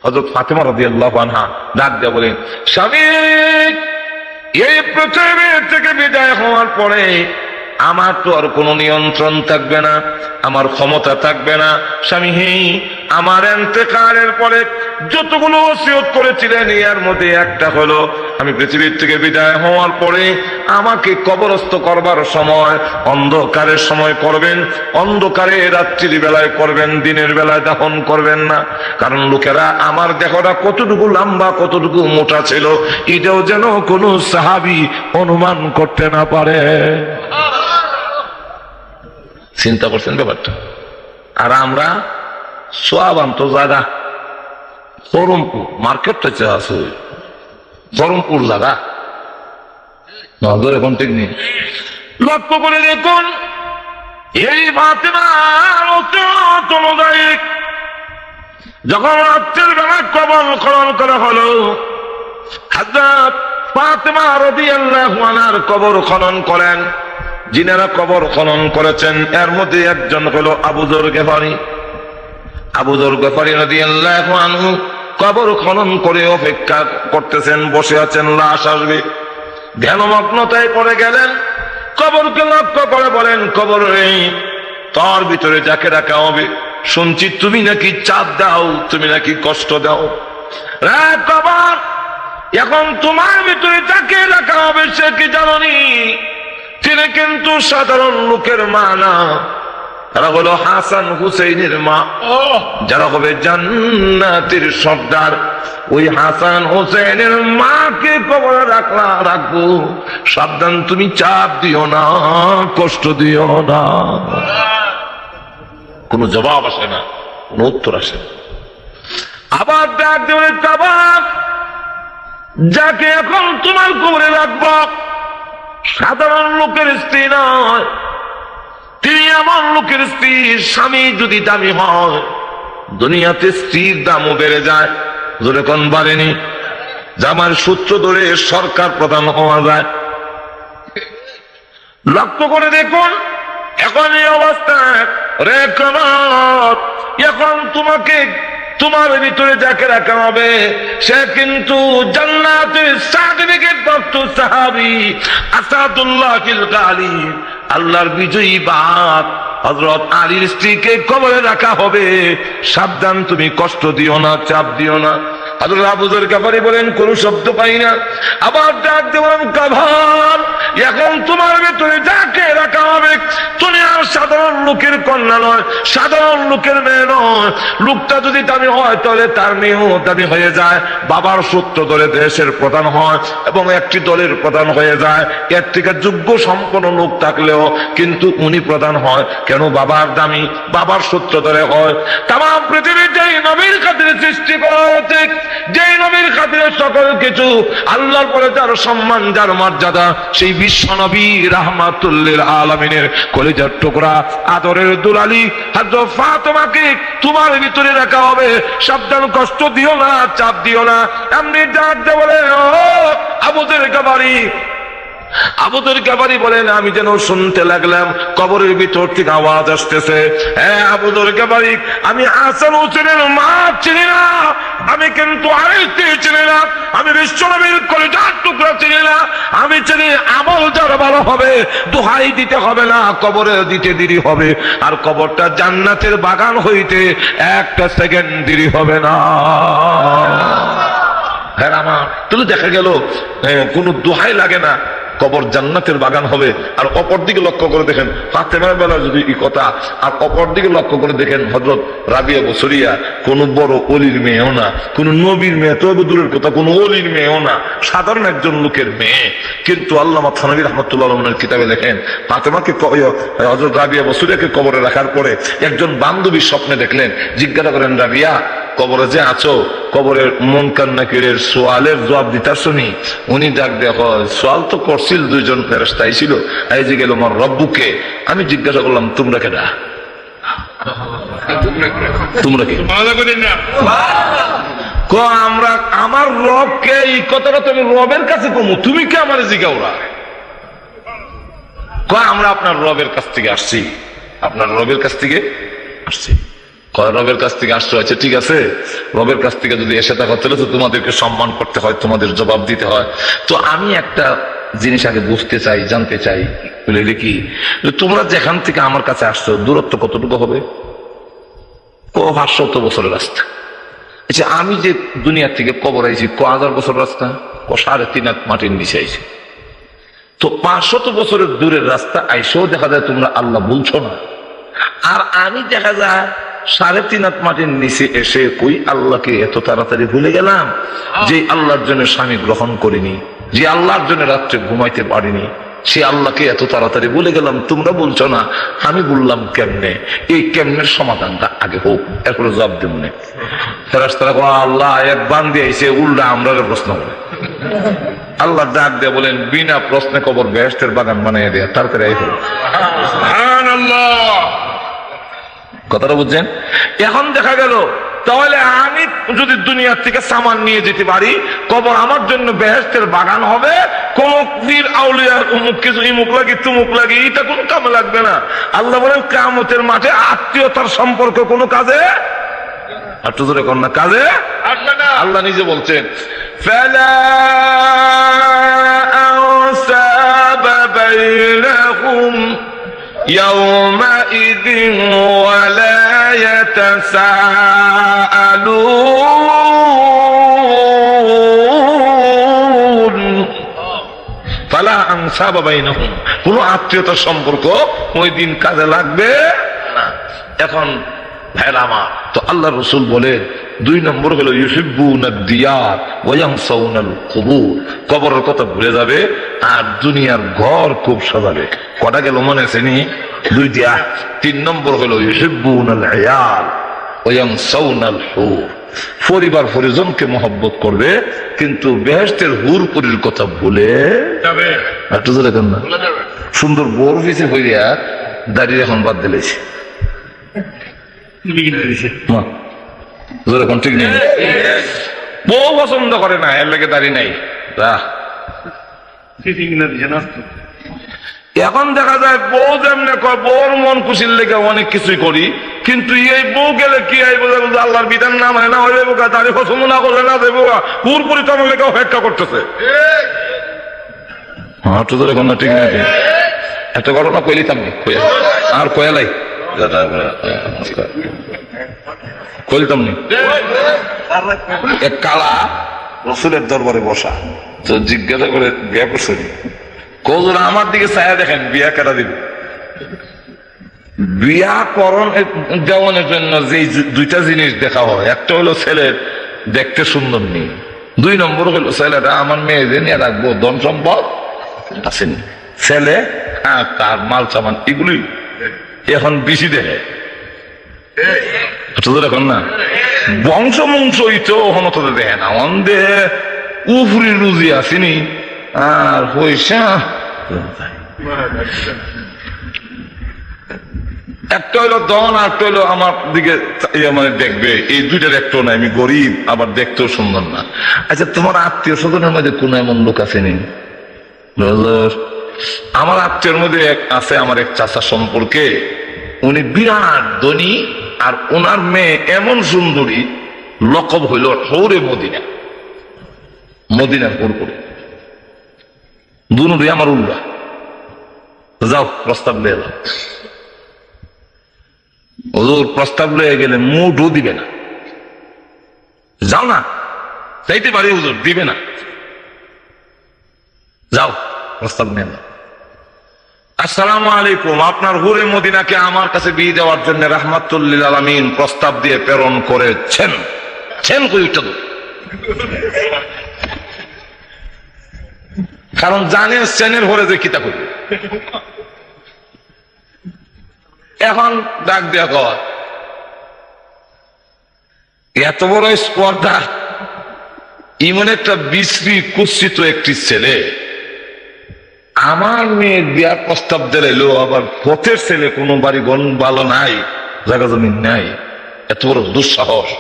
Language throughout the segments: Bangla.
হযরত ফাতেমা রাদিয়াল্লাহু আনহা ডাক দিয়ে বলেন, স্বামী, এই পৃথিবী থেকে বিদায় হওয়ার পরে আমার তো আর কোনো নিয়ন্ত্রণ থাকবে না, আমার ক্ষমতা থাকবে না। স্বামী, আমার ইন্তেকালের পরে যতগুলো ওসিয়ত করেছিলেন এর মধ্যে একটা হলো, আমি পৃথিবীর থেকে বিদায় হওয়ার পরে আমাকে কবরস্থ করবার সময় অন্ধকারের সময় করবেন, অন্ধকারে রাত্রির বেলায় করবেন, দিনের বেলায় দাফন করবেন না। কারণ লোকেরা আমার দেহটা কতটুকু লম্বা কতটুকু মোটা ছিল এটাও যেন কোনো সাহাবী অনুমান করতে না পারে। চিন্তা করছেন ব্যাপারটা? আর আমরা সোয়াবান্ত জায়গা বহরমপুর মার্কেটটা আছে, বহরমপুর জায়গা নজর এখন ঠিক নেই। লক্ষ্য করে দেখুন, এই ফাতেমার অত্যন্ত অনুযায়ী যখন রাত্রের বেলা কবর খনন করা হলো, হযরত ফাতেমা রাদিয়াল্লাহু আনহার কবর খনন করেন। যিনারা কবর খনন করেছেন এর মধ্যে একজন হলো আবু যর গিফারী। আবু যর গিফারী রাদিয়াল্লাহু আনহু কবর খনন করে অপেক্ষা করতেছেন, বসে আছেন, লাশ আসবে। ধ্যানমগ্নতায় পড়ে গেলেন, কবরকে লক্ষ্য করে বলেন, কবর রে, তার ভিতরে যাকে রাখা হবে শুনছি তুমি নাকি চাপ দাও, তুমি নাকি কষ্ট দাও। রে কবর, এখন তোমার ভিতরে যাকে রাখা হবে সে কি জানোনি? তিনি কিন্তু সাধারণ লোকের মা না, তারা হলো হাসান হুসাইনের মা, যারা হবে জান্নাতের সর্দার। ওই হাসান হুসাইনের মাকে কবরে রাখবো, সাবধান তুমি চাপ দিও না, কষ্ট দিও না। কোনো জবাব আসে না, কোনো উত্তর আসে না। আবার ডাক দেবে, কাবাব, যাকে এখন তোমার কবরে রাখবো সাধারণ লোকের স্ত্রী নয়, তিনি এমন লোকের স্ত্রী, স্বামী যদি দামি হয় দুনিয়াতে স্ত্রীর দামও বেড়ে যায়। যখন বাড়েনি, জামার সূত্র ধরে সরকার প্রধান হওয়া যায়। লক্ষ্য করে দেখুন, এখন এই অবস্থায় রে কবর, এখন তোমাকে তোমার ভিতরে যাকে রাখা হবে সে কিন্তু জান্নাতের সার্টিফিকেট প্রাপ্ত সাহাবী আসাদুল্লাহ ফিল গালিব, আল্লাহর বিজয়ী বাপ হযরত আলীর স্ত্রীকে কবরে রাখা হবে। সাবধান তুমি কষ্ট দিও না, চাপ দিও না। হযরত আবু যর গিফারী বলেন, কোন শব্দ পাই না। আবার ডাক দেবেন, কবর, এখন তোমার ভিতরে যাকে রাখা হবে তুমি আর সাধারণ লোকের কন্যা নয়, সাধারণ লোকের মেয়ে নয়। লোকটা যদি দামি হয় তাহলে তার মেয়েও দামি হয়ে যায়, বাবার সূত্র ধরে দেশের প্রধান হয় এবং একটি দলের প্রধান হয়ে যায়। এর থেকে যোগ্য সম্পন্ন লোক থাকলেও কিন্তু উনি প্রধান হয় কেন? বাবার দামি, বাবার সূত্র ধরে হয়। তামাম পৃথিবীর যেই নবীর খাতিরে সৃষ্টি করা হয়েছে, যেই নবীর খাতিরে সকল কিছু, আল্লাহর পরে যার সম্মান, যার মর্যাদা, সেই বিশ্ব নবী রাহমাতুল লিল আলামিনের কলিজার টুকরা আদরের দুলালি হযরত ফাতেমাকে তোমার ভিতরে রাখা হবে। সাবধান, কষ্ট দিও না, চাপ দিও না। এমনি ডাক দে বলে, ও আবু যর গিফারী। আবু যর গিফারী বলেন, আমি যেন শুনতে লাগলাম কবরের ভিতর থেকে আওয়াজ আসতেছে। হ্যাঁ আবু যর গিফারী, আমি হাসান হোসেনের মা চিনি না, আমি কিন্তু আরেকটি চিনি না, আমি বিশ্বনবীর কলিজার টুকরা চিনি না। আমি চিনি আমল যার ভালো হবে দোহাই দিতে হবে না, কবরে দিতে দেরি হবে। আর কবরটা জান্নাতের বাগান হইতে একটা সেকেন্ড দেরি হবে না। হ্যাঁ আমার তাহলে দেখা গেল কোনো দোহাই লাগে না, কবর জান্নাতের বাগান হবে। আর অপর দিকে লক্ষ্য করে দেখেন ফাতেমার বেলা যদি এই কথা, আর অপর দিকে লক্ষ্য করে দেখেন হযরত রাবিয়া বসরিয়া কোন বড় অলির মেয়েও না, কোন নবীর মেয়ে তো দূরের কথা, কোন অলির মেয়েও না, সাধারণ একজন লোকের মেয়ে। কিন্তু আল্লামা থানভী রাহমাতুল্লাহ আলাইহির কিতাবে লেখেন ফাতেমাকে হযরত রাবিয়া বসরিয়াকে কবরে রাখার পরে একজন বান্ধবী স্বপ্নে দেখলেন। জিজ্ঞাসা করেন, রাবিয়া, কবরে যে আছো, কবরের মুনকার নাকিরের সোয়ালের জবাব দিতার শুনি? উনি ডাক দেখো, সোয়াল তো করছিল, দুইজন ফেরেশতা ছিল, এই যে গেল আমার রব্বুকে। আমি জিজ্ঞাসা করলাম, তোমরা কেডা? তোমরা কি? আমরা আমার রবকে, এই কথাটা তুমি রবের কাছে কমু, তুমি কে আমার জিজ্ঞাওরা? আমরা আপনার রবের কাছ থেকে আসছি, আপনার রবের কাছ থেকে আসছি। রবের কাছ থেকে আসতে হয়েছে, ঠিক আছে, রবের কাছ থেকে যদি এসে থাকো তাহলে তো তোমাদেরকে সম্মান করতে হয়, তোমাদের জবাব দিতে হয়। তো আমি একটা জিনিস আগে বুঝতে চাই, জানতে চাই, বলে কি তোমরা যেখান থেকে আমার কাছে আসছো দূরত্ব কতটুকু হবে? 500 বছরের রাস্তা। আচ্ছা, আমি যে দুনিয়া থেকে কবর আইছি 1000 বছর রাস্তা, 3.5 হাত মাটির নিচে আইছি। তো 500 বছরের দূরের রাস্তা আইসেও দেখা যায় তোমরা আল্লাহ বলছো না, আর আমি দেখা যায় 3.5 হাত মাটির নিচে এসে ওই আল্লাহকে এত তাড়াতাড়ি ভুলে গেলাম, যে আল্লাহর জন্য স্বামী গ্রহণ করিনি, যে আল্লাহর জন্য রাত্রে ঘুমাইতে পারিনি, সে আল্লাহকে এত তাড়াতাড়ি ভুলে গেলাম। তোমরা বলছো না, আমি বললাম কেমনে? এই কেমনের সমাধানটা আগে হোক, এরপরে জবাব দেব না। ফেরেশতারা কয় আল্লাহ এক বান্দি আইছে, উল্টা আমরা প্রশ্ন করে। আল্লাহ ডাক দিয়ে বলেন, বিনা প্রশ্নে কবর বেহেশতের বাগান বানিয়ে দেয়া, তাড়াতাড়ি আইব। সুবহানাল্লাহ, কথাটা বুঝছেন? এখন দেখা গেল তাহলে আমি যদি দুনিয়ার থেকে সামান নিয়ে যেতে পারি, কবর আমার জন্য বেহেশতের বাগান হবে। কোন পীর আউলিয়ার অমুক কিছু ইমুক লাগে তুমুক লাগে, এটা কোন কামে লাগবে না। আল্লাহ বলেন কিয়ামতের মাঠে আত্মীয়তার সম্পর্ক কোনো কাজে, আর তো জোরে কোন না, কাজে আসবে না। আল্লাহ নিজে বলছেন, ফালা আনসাবা বাইনাহুম يومئذ ولا يتساءلون فلا أنساب بينهم, কোন আত্মীয়তার সম্পর্ক ওই দিন কাজে লাগবে না। এখন ভাইরা আমার, তো আল্লাহ রসুল বলে 2 নম্বর হলো ইউহিব্বুনাদ দিয়ার ওয়া ইয়ানসাউনাল কুবুর, কবরের কথা ভুলে যাবে আর দুনিয়ার ঘর খুব সাজাবে। কটা গেল মনে আছে নি? 2টা। 3 নম্বর হলো ইউহিব্বুনাল আয়াল ওয়া ইয়ানসাউনাল হুর, পরিবার পরিজনকে মহব্বত করবে কিন্তু বেহেশতের হুর পুরীর কথা ভুলে যাবে। একটু জোরে কেন না? সুন্দর বোর হয়েছে হইয়া দাঁড়িয়ে এখন বাদ দিলেছে, ঠিক নেই, বউ পছন্দ করে না, এর লেগে দাঁড়িয়ে নাই। এখন দেখা যায় বউ যেমনে কয়, বউর মন খুশির লেগে অনেক কিছুই করি, কিন্তু এই বউ গেলে কি আল্লাহর বিধান না মানে না হইলে বোকা, দাঁড়িয়ে পছন্দ না করলে না দেবো, পুরোপুরি তো আমার লেগে অপেক্ষা করতেছে। হ্যাঁ তো এখন না, ঠিক নাই। একটা ঘটনা কইলিতাম আর কয়ালাই কইতাম নি, এক কালা রসুলের দরবারে বসা, তো জিজ্ঞাসা করে বিয়া করছে, কজোরা আমার দিকে ছায়া দেখেন, বিয়া কেটা দিবে? বিয়া করণ দেওয়ানোর জন্য যে 2টা জিনিস দেখা হয়, একটা হলো ছেলের দেখতে সুন্দর নেই, 2 নম্বর হলো ছেলেটা আমার মেয়ে যে নিয়ে রাখবো, ধন সম্পদ আসেনি, ছেলে আর তার মাল সামান এগুলি এখন বেশি দেখে। এখন না বংশ মংশ তো হনতে দেখে না, অন্ধে উফরি রুজি আসেনি আর পয়সা। একটা হইলো দন, আর একটা হইলো আমার দিকে মানে দেখবে, এই 2টার একটাও নাই, আমি গরিব আবার দেখতেও সুন্দর না। আচ্ছা, তোমার আত্মীয় স্বজনের মধ্যে কোন এমন লোক আসেনি? আমার আত্মীয়ের মধ্যে আছে আমার এক চাচা সম্পর্কে, উনি বিরাট ধনী, আর ওনার মেয়ে এমন সুন্দরী, লকব হইল হৌরে মদিনা, মদিনার পুরপুরে, দুনুরি আমার উল্লাহ। যাও প্রস্তাব লিয়ে যাও। ওর প্রস্তাব লিয়ে গেলে মুঠও দিবে না, যাও না, যাইতে পারি হুজুর, দিবে না, যাও প্রস্তাব নিয়ে যাও। আসসালামু আলাইকুম, আপনার হুরে মদিনাকে আমার কাছে বিয়ে দেওয়ার জন্য রাহমাতুল লিল আলামিন প্রস্তাব দিয়ে প্রেরণ করেছেন। কারণ জানেন সেনের হরে যে কিতা করবে। এখন ডাক দেয়া কয়, এত বড় স্পর্ধা, এমন একটা বিশ্রী কুৎসিত একটি ছেলে আমার মেয়ের বিয়ার প্রস্তাব দিলো, আবার পথের ছেলে, কোনো বাড়ি গন ভালো নাই, জায়গা জমিন নাই, এত বড় দুঃসাহস।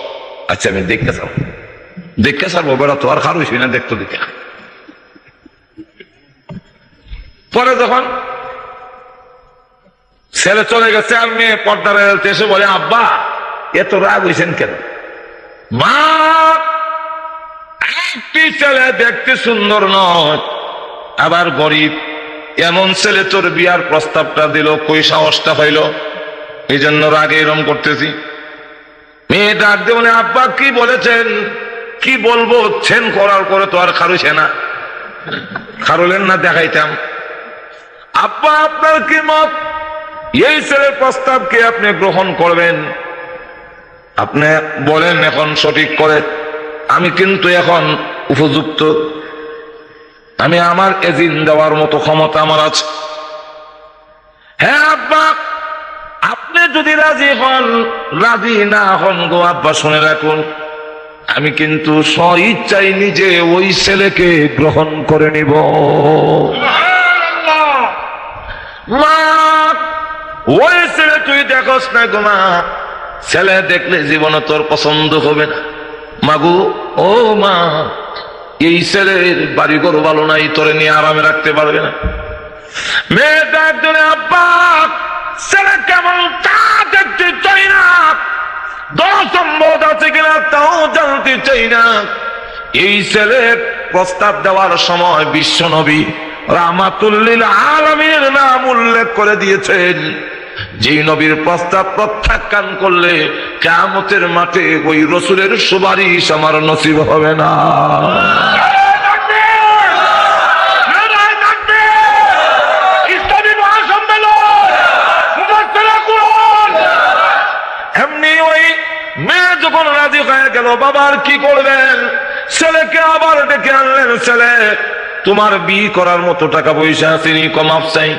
আচ্ছা আমি দেখতে চাবো, বেড়া তো আর খারুই না, দেখতো দেখে। পরে যখন ছেলে চলে গেছে আর মেয়ে পর্দার এসে বলে, আব্বা এত রাগ হয়েছেন কেন? মা, একটি ছেলে দেখতে সুন্দর নয়, আবার গরিব, এমন ছেলে তোর বিয়ার প্রস্তাবটা দিল, কই সাহসটা হইল? এই জন্য রাগে এরম করতেছি। মেয়ে ডাক দিয়ে বলে, আব্বা কি বলেছেন? কি বলবো, ছেন করার পরে তো আর খারুছে না। খারুলেন না, দেখাইতাম। আব্বা আপনার কি মত? এই ছেলের প্রস্তাবকে আপনি গ্রহণ করবেন? আপনি বলেন এখন সঠিক করে। আমি কিন্তু এখন উপযুক্ত, আমি আমার এজিন দেওয়ার মতো ক্ষমতা আমার আছে। হ্যাঁ আব্বা, আপনি যদি রাজি হন, রাজি না হন গো আব্বা শুনে রাখুন, আমি কিন্তু স্বইচ্ছায় নিজে ওই ছেলেকে গ্রহণ করে নিব। মা, ওই ছেলে তুই দেখোস না গো মা, ছেলে দেখলে জীবনে তোর পছন্দ হবে না। মাগু, ও মা, এই ছেলের বাড়িঘর ভালো নাই, তোরে নিয়ে আরামে রাখতে পারবে না। মেয়েটা একজনে, আব্বা ছেলে কেমন তা দেখতে চাই না, দশম্বদ আছে কিনা তাও জানতে চাই না। এই ছেলের প্রস্তাব দেওয়ার সময় বিশ্ব নবী রাহমাতুল লিল আলামিনের নাম উল্লেখ করে দিয়েছেন। যেই নবীর প্রস্তাব প্রত্যাখ্যান করলে কিয়ামতের মাঠে ওই রাসূলের সুপারিশ আমার নসিব হবে না। এমনি ওই মেয়ে যখন রাজি হয়ে গেল, বাবার কি করবেন? ছেলেকে আবার ডেকে আনলেন। ছেলে, তোমার বিয়ে করার মতো টাকা পয়সা তিনি কমাপ চাই।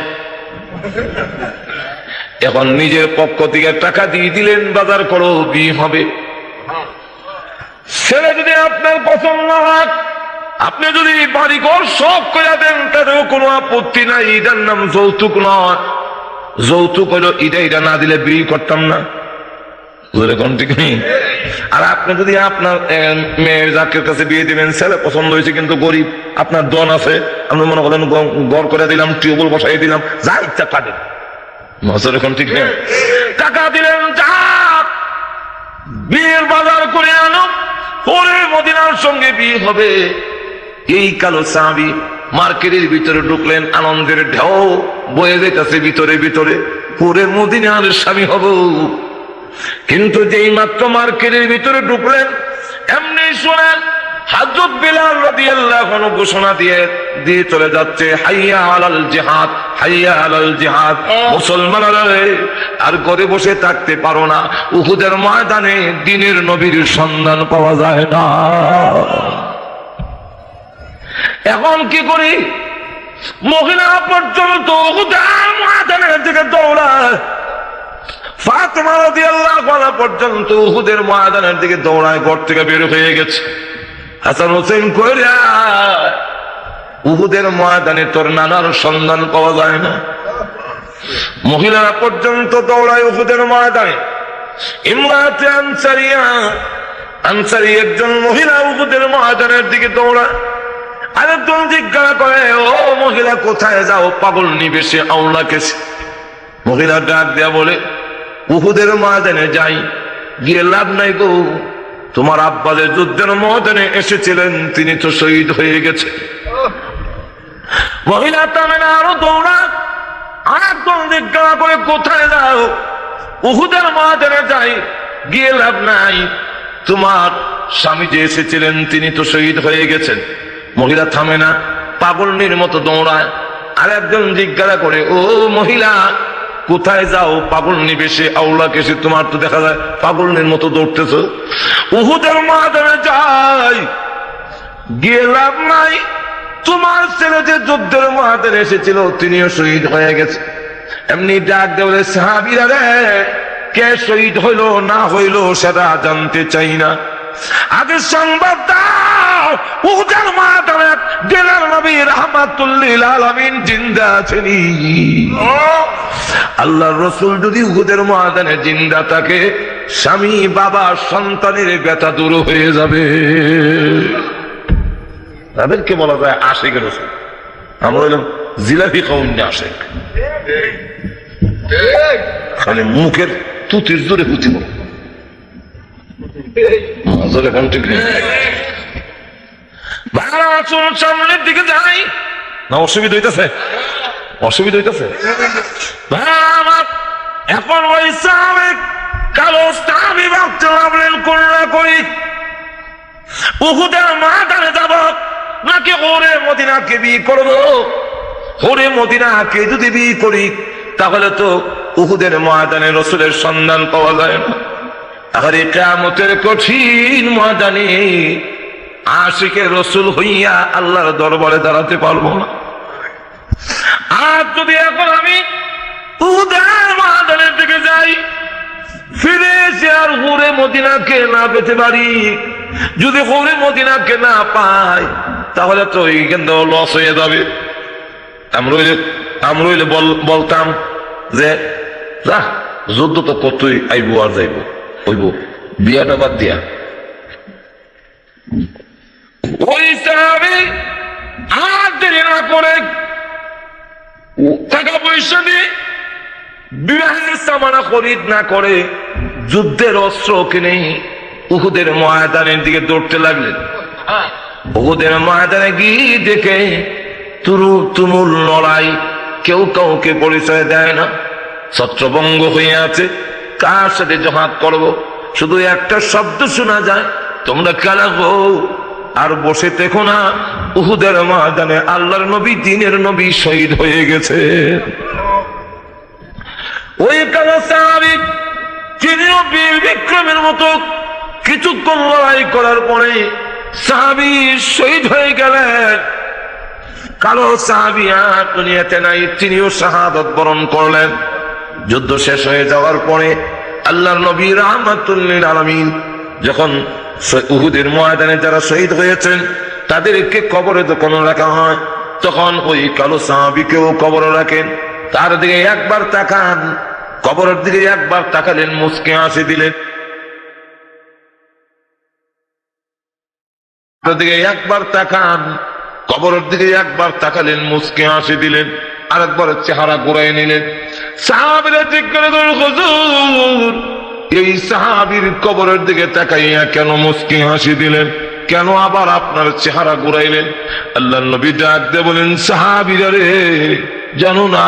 এখন নিজের পক্ষ থেকে টাকা দিয়ে দিলেন, বাজার করো, বিয়ে হবে। ছেলে যদি আপনার পছন্দ হয়, আপনি যদি বাড়িঘর সব করে দেন, তাতেও কোনো আপত্তি নাই। এটার নাম যৌতুক নয়। যৌতুক হইলো এটা না দিলে বিয়ে করতাম না। ঠিক নেই? আর আপনি যদি আপনার মেয়ের জাকের কাছে বিয়ে দিবেন, ছেলে পছন্দ হয়েছে কিন্তু গরিব, আপনার দন আছে, আপনি মনে করেন ঘর করে দিলাম, টিউবওয়েল বসাই দিলাম, যা ইচ্ছা কাটেন, এখন ঠিক নেই। টাকা দিলেন, যা বিয়ের বাজার করে আনো, পরে মদিনার সঙ্গে বিয়ে হবে। এই কালো সাহাবী মার্কেটের ভিতরে ঢুকলেন, আনন্দের ঢেউ বয়ে যেতেছে ভিতরে ভিতরে, পরে মদিনার স্বামী হব। কিন্তু যেই মাত্র মার্কেটের ভিতরে ঢুকলেন, এমনি শুনেন হযরত বিলাল রাদিয়াল্লাহু আনহু ঘোষণা দিয়ে চলে যাচ্ছে, হাইয়া আলাল জিহাদ, হাইয়া আলাল জিহাদ। মুসলমানরা আর ঘরে বসে থাকতে পারো না, উহুদের ময়দানে দ্বীনের নবীর সন্ধান পাওয়া যায় না। এখন কি করি? মহিলা পর্যন্ত উহুদের ময়দানের দিকে দৌড়ায়, ফাতেমা রাদিয়াল্লাহু আনহা পর্যন্ত উহুদের ময়দানের দিকে দৌড়ায়, ঘর থেকে বের হয়ে গেছে। হাসান হোসেন কইরা, উহুদের ময়দানে তোর নানার সন্ধান পাওয়া যায় না। মহিলারা পর্যন্ত দৌড়ায় উহুদের ময়দানে। ইমরাতে আনসারী একজন মহিলা উহুদের ময়দানের দিকে দৌড়ায়। আরেকজন জিজ্ঞাসা করে, ও মহিলা কোথায় যাও? পাগল নিবেশে আওলা কেছে। মহিলা ডাক দেয়া বলে, উহুদের ময়দানে যাই, গিয়ে লাভ নাই গো, তোমার আব্বা যে যুদ্ধের ময়দানে এসেছিলেন তিনি তো শহীদ হয়ে গেছে। মহিলা থামে না, আরো দৌড়া। আরেকজন জিজ্ঞাসা করে, কোথায় যাও? উহুদের ময়দানে যাই, গিয়ে লাভ নাই, তোমার স্বামী যে এসেছিলেন তিনি তো শহীদ হয়ে গেছেন। মহিলা থামে না, পাগলনির মতো দৌড়ায়। আর একজন জিজ্ঞাসা করে, ও মহিলা কোথায় যাও? পাগল নিবেশে আওলা কেসে, তোমার তো দেখা যায় পাগলনির মতো দৌড়তেছ। উহুদের ময়দানে যাই, গিয়ে লাভ নাই, তোমার ছেলে যে যুদ্ধের ময়দানে এসেছিল তিনিও শহীদ হয়ে গেছে। এমনি ডাক দেওয়া, সাহাবীরা রে, কে শহীদ হইল না হইল সেটা জানতে চাই না, আগে সংবাদ দাও উহুদের ময়দানে দিনের নবী রাহমাতুল লিল আলামিন জিন্দা আছেন। আল্লাহর রাসূল যদি উহুদের ময়দানে জিন্দা থাকে, স্বামী বাবা সন্তানের ব্যথা দূর হয়ে যাবে। তাদেরকে বলা যায় আশিকের রাসূল। আমরা হলাম জিলাপি কওমি আশিক, খালি মুখের তুতির জোরে হুতি বল। ঠিক নেই ভাড়া চুল সামনের দিকে যাই না অসুবিধা হইতেছে অসুবিধা হইতেছে আমার এখন ওই সাবেক কালো সাহাবী ভাবতে লাগলেন কোনটা করি উহুদের ময়দানে যাব নাকি ওরে মদিনাকে বিয়ে করবো ওরে মদিনাকে যদি বিয়ে করি তাহলে তো উহুদের ময়দানে রাসূলের সন্ধান পাওয়া যায় না আর কিয়ামতের কঠিন ময়দানে আশিকে রাসূল হইয়া আল্লাহর দরবারে দাঁড়াতে পারবো না আর যদি এখন আমি উহুদের ময়দানের দিকে যাই ফিরে এসে আর হুরে মদিনাকে না পেতে পারি যদি হুরে মদিনাকে না পাই তাহলে তো এইখান থেকে লস হয়ে যাবে আমরা বলতাম যে যুদ্ধ তো কতই আইব আর যাইব হইব বিয়াটা বাদ দিয়া ওই সাহাবী আর দেরি না করে টাকা পয়সা দিয়ে বিবাহের সামানা খরিদ না করে যুদ্ধের অস্ত্র কিনে উহুদের ময়দানের দিকে দৌড়তে লাগলেন উহুদের ময়দানে গিয়ে দেখে তুমুল লড়াই কেউ কাউকে পরিচয় দেয় না ছত্রভঙ্গ হয়ে আছে কার সাথে জহাদ করব শুধু একটা শব্দ শোনা যায় তোমরা কারা গো আর বসে দেখো না উহুদের ময়দানে আল্লাহর নবী দ্বীনের নবী শহীদ হয়ে গেছে ওই কালো সাহাবী তিনিও বীর বিক্রমের মতো কিছুক্ষণ লড়াই করার পরে সাহাবী শহীদ হয়ে গেলেন কালো সাহাবী আর দুনিয়াতে নাই তিনিও শাহাদাত বরণ করলেন যুদ্ধ শেষ হয়ে যাওয়ার পরে আল্লাহর নবী রাহমাতুল লিল আলামিন যখন উহুদের ময়দানে যারা শহীদ হয়েছেন তাদেরকে কবরে যখন রাখা হয় তখন ওই কালো সাহাবীকেও কবরে রাখেন তার দিকে একবার তাকান কবরের দিকে একবার তাকালেন মুচকি হাসি দিলেন দিকে একবার তাকান কবরের দিকে একবার তাকালেন মুচকি হাসি দিলেন আরেকবার চেহারা ঘুরাই নিলেন সাহাবীরা জিজ্ঞাসা করলেন হুজুর এই সাহাবীর কবরের দিকে তাকাইয়া কেন মুচকি হাসি দিলেন কেন আবার আপনার চেহারা ঘুরাইলেন আল্লাহর নবী ডাক দিয়ে বলেন সাহাবীরা রে জানো না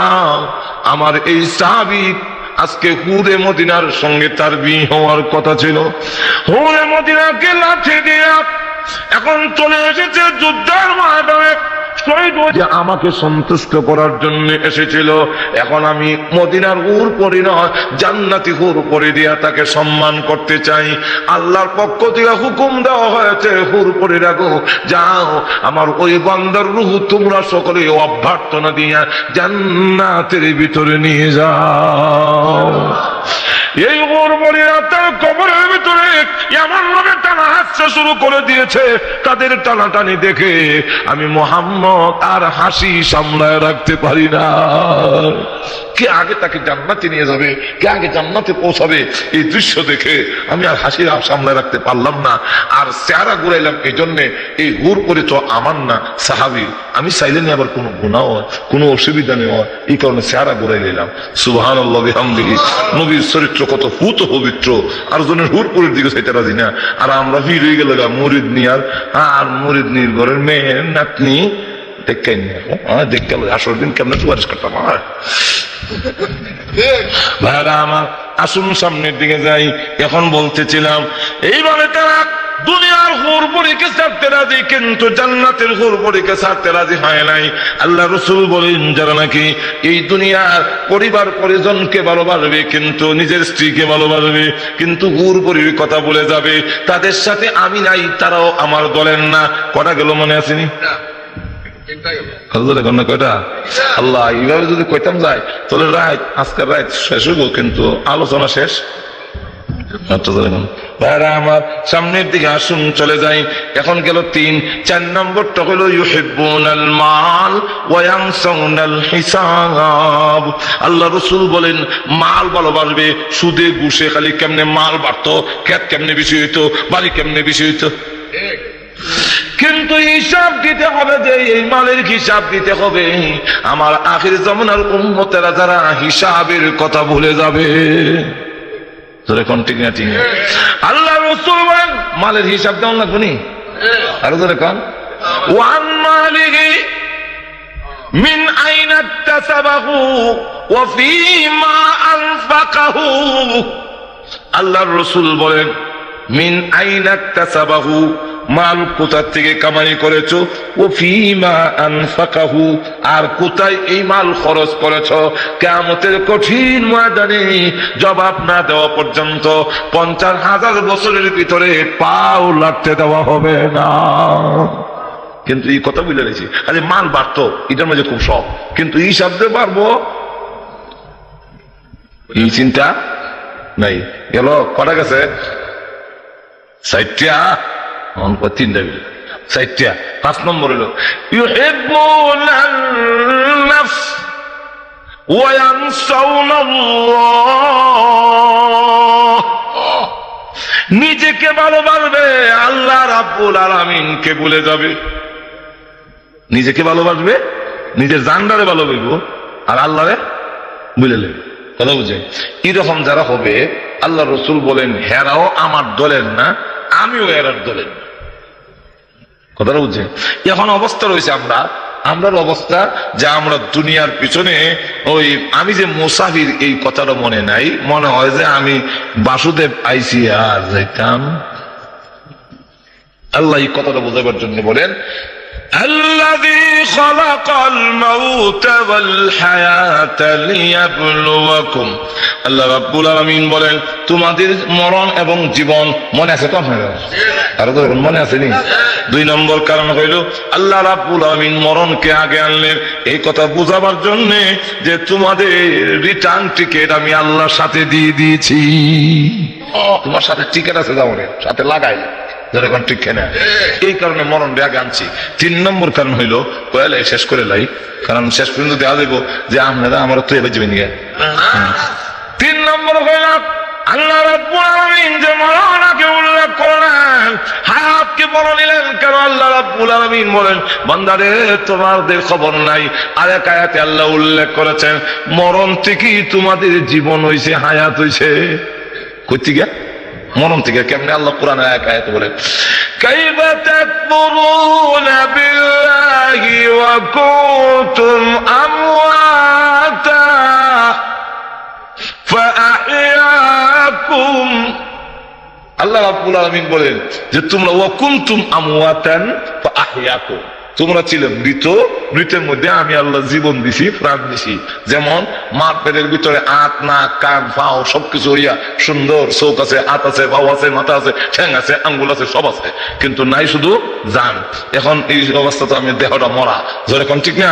আমার এই সাহাবী আজকে হুরে মদিনার সঙ্গে তার বিয়ে হওয়ার কথা ছিল হুরে মদিনাকে লাঠি দিয়া এখন চলে এসেছে যুদ্ধের ময়দানে শহীদ হয়ে আমাকে সন্তুষ্ট করার জন্য এসেছিল এখন আমি মদিনার হুর পরি নয় জান্নাতি হুর পরি দিয়া তাকে সম্মান করতে চাই আল্লাহর পক্ষ থেকে হুকুম দেওয়া হয়েছে হুর পরি রাখো যাও আমার ওই বান্দার রূহ তোমরা সকলে অভ্যর্থনা দিয়া জান্নাতের ভিতরে নিয়ে যাও এই হুরমরিরা তার কবরের ভিতরে এমন ভাবে টানা হাসতে শুরু করে দিয়েছে তাদের টানাটানি দেখে আমি মুহাম্মদ আর হাসি সামলায় রাখতে পারি না কে আগে তাকে জান্নাতে নিয়ে যাবে কে আগে জান্নাতে পৌঁছাবে এই দৃশ্য দেখে আমি আর হাসি সামলায় রাখতে পারলাম না আর চেহারা ঘুরাইলাম এই জন্যে এই হুর করে তো আমার না সাহাবী আমি চাইলে নি আবার কোনো গুনাহ হয় কোনো অসুবিধা নেই হয় এই কারণে চেহারা ঘুরাই নিলাম সুবহানাল্লাহ বিহামদিহি নবীর চরিত্র কত পুত পবিত্র আর জনের হুরপুরের দিকে চাইতে রাজি না আর আমরা ভিড় হয়ে গেল মুরিদ নিয়ার আর মুরিদ নির ঘরের মেয়ে নাতনি দেখে নিয়ে দেখতে আসর দিন কেমন সুপারিশ করতাম ভাইরা আমার আসুন সামনের দিকে যাই এখন বলতেছিলাম এইভাবে তারা দুনিয়ার হুরপুরিকে ছাড়তে রাজি কিন্তু জান্নাতের হুরপুরিকে ছাড়তে রাজি হয় নাই আল্লাহ রাসূল বলেন যারা নাকি এই দুনিয়ার পরিবার পরিজনকে ভালোবাসবে কিন্তু নিজের স্ত্রীকে ভালোবাসবে কিন্তু হুরপুরির কথা বলে যাবে তাদের সাথে আমি নাই তারাও আমার দলের না কটা গেল মনে আসেনি আল্লাহ এইভাবে যদি কইতাম যায় তাহলে রাত আজকের রাত শেষ হইব কিন্তু আলোচনা শেষ আমার সামনের দিকে আসুন চলে যাই এখন গেল 3-4 নম্বরটা হলো ইউহিব্বুনাল মাল ওয়া ইয়ানসাউনাল হিসাব আল্লাহ রাসূল বলেন মাল ভালোবাসবে সুদে ঘুষে খালি কেমনে মাল বাড়তো ক্ষেত কেমনে বেশি হইতো বাড়ি কেমনে বেশি হইতো কিন্তু হিসাব দিতে হবে যে এই মালের হিসাব দিতে হবে আমার আখির জামানার উম্মতেরা যারা হিসাবের কথা ভুলে যাবে তোরে কোন ঠিক না ঠিক না? আল্লাহ রাসূল বলেন মালের হিসাব দাও না কোনি আর তোরে কোন ওয়ান মালিহি মিন আইনা ইকতাসাবাহু ওয়া ফীমা আনফাকাহু। আল্লাহর রাসূল বলেন মিন আইনা ইকতাসাবাহু, মাল কোথা থেকে কামাই করেছো, ও ফীমা আনফাকাহু, আর কোথায় এই মাল খরচ করেছো। কিয়ামতের কঠিন ময়দানে জবাব না দেওয়া পর্যন্ত 50,000 বছরের ভিতরে পাও লাগতে দেওয়া হবে না। কিন্তু এই কথা বুঝে নিয়েছি, আরে মাল বাড়তো এটার মধ্যে খুব শখ, কিন্তু এই শব্দে পারবো এই চিন্তা নাই। গেল কটা গেছে 60টা, তিনটা বিল 60টা। 5 নম্বর হলো ইউহিব্বুনান নাফস ওয়া ইয়ানসাউনাল্লাহ। নিজেকে ভালোবাসবে, আল্লাহ রাব্বুল আলামিনকে ভুলে যাবে। নিজেকে ভালোবাসবে, নিজের জানদারে ভালোবাসবো, আর আল্লাহরে ভুলে নেবে। কথা বুঝে? এরকম যারা হবে আল্লাহ রাসূল বলেন হেরাও আমার দলের না, আমিও এরার দলের না। কথাটা বুঝছে? এখন অবস্থা রয়েছে আমরার অবস্থা যে আমরা দুনিয়ার পিছনে ওই আমি যে মুসাফির এই কথাটা মনে নাই, মনে হয় যে আমি বাসুদেব আইসি আর যাইতাম। আল্লাহ এই কথাটা বোঝাবার জন্য বলেন الذي خلق الموت والحياة ليبلوكم। আল্লাহ রাব্বুল আলামিন বলেন তোমাদের মরণ এবং জীবন মনে আছে তো আপনারা? আরো তো মনে আছে নি? 2 নম্বর কারণ হইল আল্লাহ রাব্বুল আলামিন মরণকে আগে আনলেন এই কথা বুঝাবার জন্য যে তোমাদের রিটার্ন টিকেট আমি আল্লাহর সাথে দিয়ে দিয়েছি। তোমার সাথে টিকেট আছে, যাও সাথে লাগাই যখন ঠিক না, এই কারণে মরণ আগে আনছি। 3 নম্বর কারণ হইলো কয়ালে শেষ করে লাই, কারণ শেষ পর্যন্ত দেওয়া দেবো যে আপনারা আমার তো এবার যাবেন। 3 নম্বর হইল আল্লাহ রাব্বুল আলামিন যে মরণকে উল্লেখ করলেন, হায়াতকে বলে নিলেন কেন? আল্লাহ রাব্বুল আলামিন বলেন বান্দারে তোমাদের খবর নাই। আর এক আয়াতে আল্লাহ উল্লেখ করেছেন মরণ থেকেই তোমাদের জীবন হইছে, হায়াত হইছে। কই থেকে? মরণ থেকে। কেমনে? আল্লাহ কোরআনের এক আয়াতে বলেন কাইফা তাকফুরুনা বিল্লাহি ওয়া কুনতুম আমওয়াতা ফাআহইয়াকুম। আল্লাহ রাব্বুল আলামিন বলেন যে তোমরা ওয়া কুনতুম আমওয়াতান ফাআহইয়াকুম, তোমরা ছিলে মৃত, মৃতের মধ্যে আমি আল্লাহ জীবন দিছি, প্রাণ দিছি। যেমন মার পেটের ভিতরে আঁত, নাক, কান, পাও সবকিছু হইয়া সুন্দর, চোখ আছে, হাত আছে, পাও আছে, মাথা আছে, ঠ্যাং আছে, আঙ্গুল আছে, সব আছে, কিন্তু নাই শুধু জান। এখন এই অবস্থা তো আমি দেহটা মরা, ধরে কোন ঠিক না?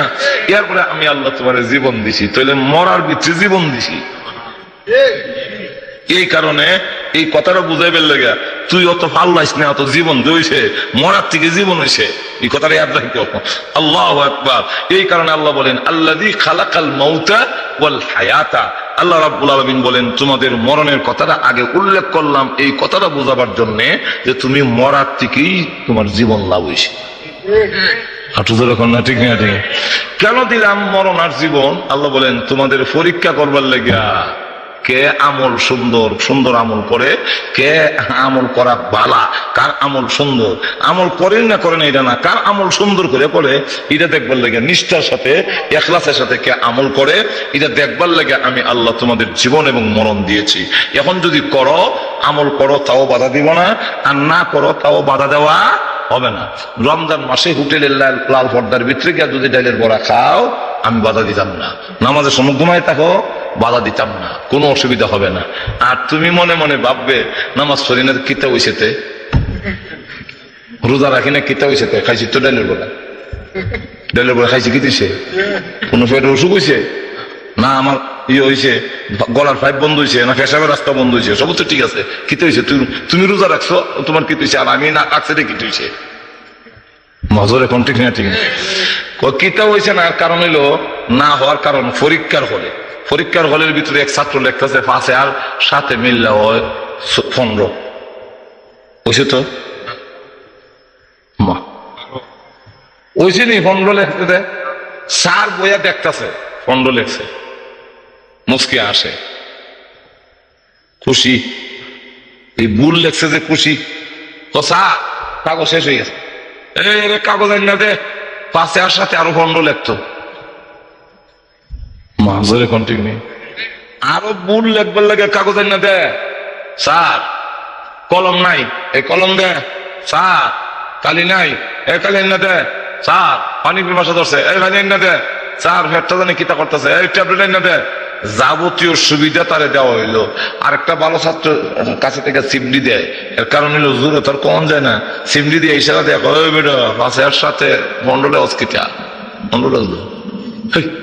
এরপরে আমি আল্লাহ তোমার জীবন দিছি, তাহলে মরার ভিতরে জীবন দিছি। এই কারণে এই কথাটা বুঝাইবার লেগে তুই অত পাল্লাইস না, অত জীবন হইছে, মরার থেকে জীবন হইছে, এই কথাটা ইয়াদ রাখতে। আল্লাহু আকবার। এই কারণে আল্লাহ বলেন আল্লাযী খালাকাল মাউতা ওয়াল হায়াতা। আল্লাহ রাব্বুল আলামিন বলেন তোমাদের মরণের কথাটা আগে উল্লেখ করলাম এই কথাটা বোঝাবার জন্য যে তুমি মরার থেকেই তোমার জীবন লাভ হইছে। না? ঠিক না? ঠিক। কেন দিলাম মরণ আর জীবন? আল্লাহ বলেন তোমাদের পরীক্ষা করবার লেগা কে আমল সুন্দর সুন্দর আমল করে, কে আমল করা বালা, কার আমল সুন্দর, আমল করেন না করেন এটা না, কার আমল সুন্দর করে পড়ে এটা দেখবার লেগে নিষ্ঠার সাথে ইখলাসের সাথে কে আমল করে এটা দেখবার লেগে আমি আল্লাহ তোমাদের জীবন এবং মরণ দিয়েছি। এখন যদি করো, আমল করো তাও বাধা দিব না, আর না করো তাও বাধা দেওয়া হবে না। রমজান মাসে হোটেলের লাল পর্দার ভিতরে গিয়ে যদি ডালের বড়া খাও আমি বাধা দিতাম না, নামাজের সময় ঘুমায় থাকো বাধা দিতাম না, কোনো অসুবিধা হবে না। আর তুমি মনে মনে ভাববে নামাজ পড়ি না কিতা হইছেতে, রোজা রাখি না কিতা হইছেতে, খাইছি তো ডালের বড়া, ডালের বড়া খাইছি কি দিছে, কোনো পেটের অসুখ হয়েছে না, আমার ইয়ে হয়েছে, গলার পাইপ বন্ধ হয়েছে না, পেশাবের রাস্তা বন্ধ হয়েছে, সব তো ঠিক আছে, কিতে হয়েছে? তুমি রোজা রাখছো, তোমার কি হয়েছে, আর আমি না রাখছি রে কি হয়েছে? মজর এখন ঠিক না? ঠিক না। কিতা হয়েছে না, কারণ হইলো না হওয়ার কারণ পরীক্ষার হলে, পরীক্ষার হলের ভিতরে এক ছাত্র লেখতেছে 5 আর 7 মিললে হয় 15 হয়েছে তো হয়েছে নি 15 লেখতে, স্যার বইয়া দেখতেছে 15 লেখছে, মুসকে আসে, খুশি এই ভুল লেখছে যে খুশি, তো স্যার কাগজ শেষ হয়ে গেছে, এই কাগজ আইন না দে, পাশে আর সাথে আরো খন্ড লেখতো, মাঝে কন্টিনিউ আরো ভুল লেখবার লাগে, কাগজ আইন না দে, স্যার কলম নাই, এই কলম দে, স্যার কালি নাই, এই কালি আইন না দে, স্যার পানি পিপাসা ধরছে, এই পানি আইন না দে, স্যার ফেরটা জানি কিতা করতেছে, এই ট্যাবলেট আইন না দে। যাবতীয় সুবিধা তারে দেওয়া হইলো। আরেকটা ভালো ছাত্র কাছে থেকে সিমডি দেয়, এর কারণ হইলো জোরে তোর কম যায় না, সিমডি দিয়ে ইশারা দেয়, ওই বেটা পাশে এর সাথে মন্ডলে অস্কিতা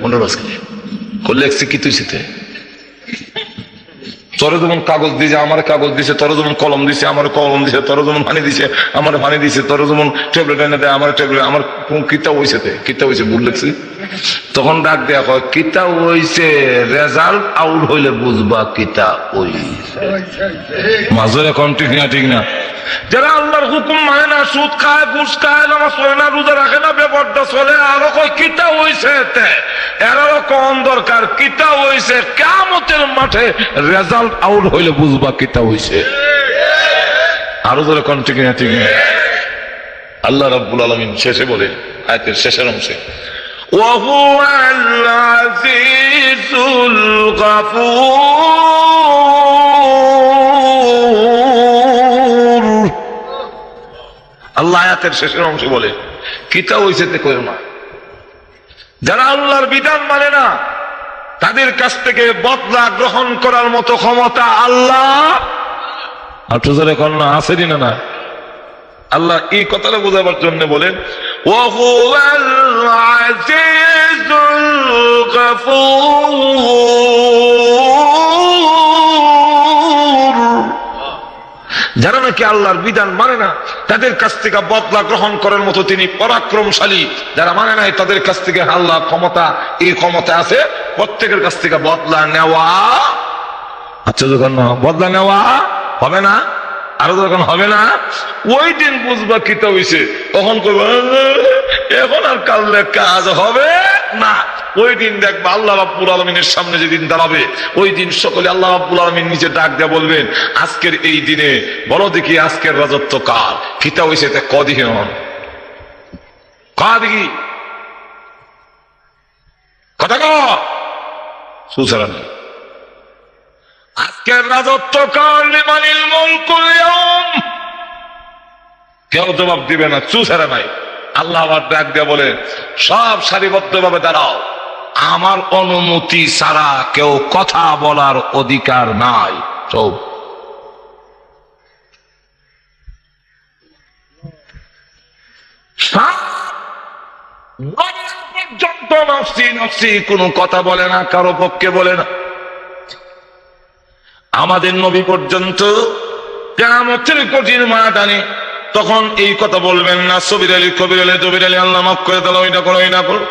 মন্ডল অস্কিতা করলে একসে কি তুই সেতে, তোরে যেমন কাগজ দিয়েছে আমার কাগজ দিছে, তোরে যেমন কলম দিছে আমার কলম দিছে, তোরে যেমন পানি দিছে আমার পানি দিছে, তোরে যেমন ট্যাবলেট এনে দেয় আমার ট্যাবলেট, আমার কিতা হয়েছে, কিতা হয়েছে ভুল লেগছে। তখন ডাক দেয়া হয় কিতা হইছে, রেজাল্ট আউট হইলে বুঝবা কিতা হইছে। মাঝে এখন ঠিক না, ঠিক না। যারা আল্লাহর হুকুম মানে না, সুদ খায়, ঘুষ খায়, নামাজ পড়ে না, রোজা রাখে না, বেপরদা চলে, আরো কয় কিতা হইছে, এরারও কম দরকার কিতা হইছে, কিয়ামতের মাঠে রেজাল্ট আউট হইলে বুঝবা কিতা হইছে। আরো ধরে কোন ঠিক না, ঠিক না। আল্লাহ রাব্বুল আলামিন শেষে বলে, আয়াতের শেষের অংশে, ওয়াহুয়াল আজিজুল গাফুর। আল্লাহ আয়াতের শেষের অংশে বলে কিতা হইছে তে কইও না, যারা আল্লাহর বিধান মানে না তাদের কাছ থেকে বদলা গ্রহণ করার মতো ক্ষমতা আল্লাহ আছে না। আল্লাহ এই কথাটা বোঝাবার জন্য বলেন ওয়াহুয়াল আজিজুল গাফুর। যারা নাকি আল্লাহর বিধান মানে না তাদের কাছ থেকে বদলা গ্রহণ করার মতো তিনি পরাক্রমশালী, যারা মানে নাই তাদের কাছ থেকে আল্লাহ ক্ষমতা, এই ক্ষমতা আছে প্রত্যেকের কাছ থেকে বদলা নেওয়া। আচ্ছা যখন বদলা নেওয়া হবে না, আরো যখন হবে না, ওই দিন বুঝবা কিতা হইছে, তখন করবো এখন আর কাললে কাজ হবে না। ওই দিন দেখবা আল্লাহ রাব্বুল আলামিনের সামনে যেদিন দাঁড়াবে, ওই দিন সকলে আল্লাহ রাব্বুল আলামিন নিজে ডাক দিয়ে বলবেন, আজকের এই দিনে বলো দেখি আজকের রাজত্ব কার, কিতা হইছে তে কদিন দেখি কথা সুসারা নেই। আজকের রাজত্ব কার, লিমানিল মুলকুল ইয়াউম, কেউ জবাব দিবে না, চুসারা নাই। আল্লাহ আবার ডাক দিয়ে বলে, সব সারিবদ্ধ ভাবে দাঁড়াও, আমার অনুমতি ছাড়া কেউ কথা বলার অধিকার নাই। সব পর্যন্ত নফসি নফসি কোনো কথা বলে না, কারো পক্ষে বলে না। আমাদের নবী পর্যন্ত কিয়ামতের কঠিন ময়দানে তখন এই কথা বলবেন না, সবির আলী, কবির আলী, জবির আলী, আল্লাহ মাফ করে দাও, এটা করো, এটা করো।